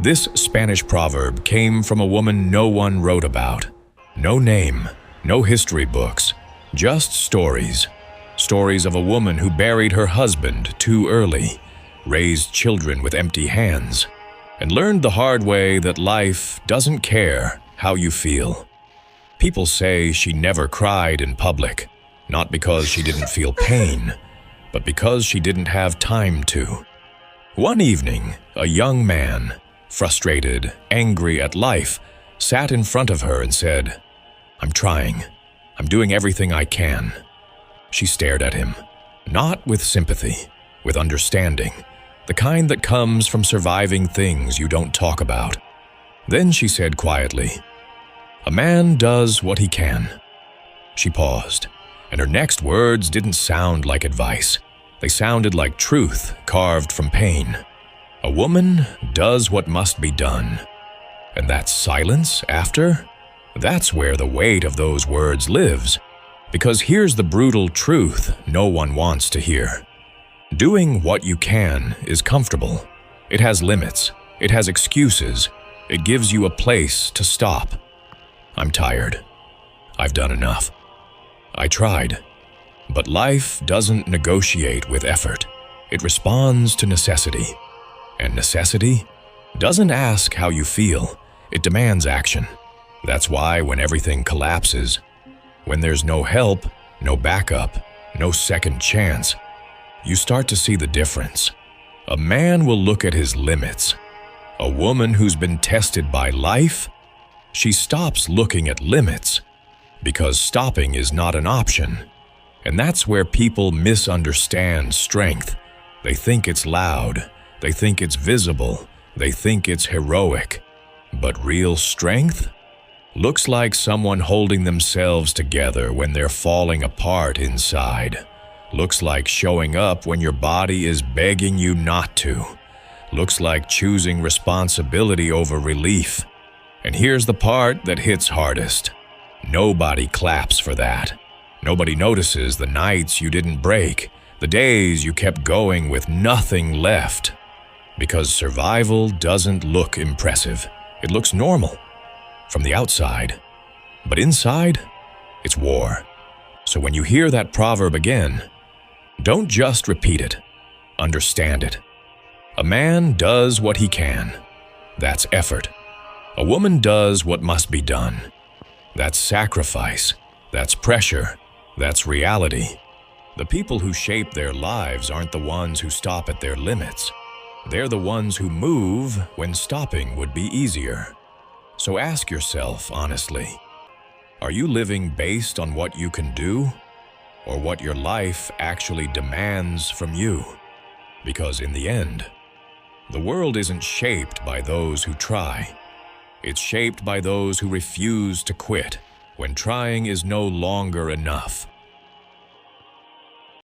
This Spanish proverb came from a woman no one wrote about. No name, no history books, just stories. Stories of a woman who buried her husband too early, raised children with empty hands, and learned the hard way that life doesn't care how you feel. People say she never cried in public, not because she didn't feel pain, but because she didn't have time to. One evening, a young man, frustrated, angry at life, sat in front of her and said, "I'm trying. I'm doing everything I can." She stared at him, not with sympathy, with understanding, the kind that comes from surviving things you don't talk about. Then she said quietly, "A man does what he can." She paused, and her next words didn't sound like advice. They sounded like truth carved from pain. A woman does what must be done. And that silence after, that's where the weight of those words lives. Because here's the brutal truth no one wants to hear. Doing what you can is comfortable. It has limits. It has excuses. It gives you a place to stop. I'm tired. I've done enough. I tried. But life doesn't negotiate with effort. It responds to necessity. And necessity doesn't ask how you feel. It demands action. That's why when everything collapses, when there's no help, no backup, no second chance, you start to see the difference. A man will look at his limits. A woman who's been tested by life, she stops looking at limits because stopping is not an option. And that's where people misunderstand strength. They think it's loud. They think it's visible. They think it's heroic. But real strength looks like someone holding themselves together when they're falling apart inside. Looks like showing up when your body is begging you not to. Looks like choosing responsibility over relief. And here's the part that hits hardest. Nobody claps for that. Nobody notices the nights you didn't break, the days you kept going with nothing left. Because survival doesn't look impressive. It looks normal from the outside. But inside, it's war. So when you hear that proverb again, don't just repeat it. Understand it. A man does what he can. That's effort. A woman does what must be done. That's sacrifice. That's pressure. That's reality. The people who shape their lives aren't the ones who stop at their limits. They're the ones who move when stopping would be easier. So ask yourself honestly, are you living based on what you can do or what your life actually demands from you? Because in the end, the world isn't shaped by those who try. It's shaped by those who refuse to quit when trying is no longer enough.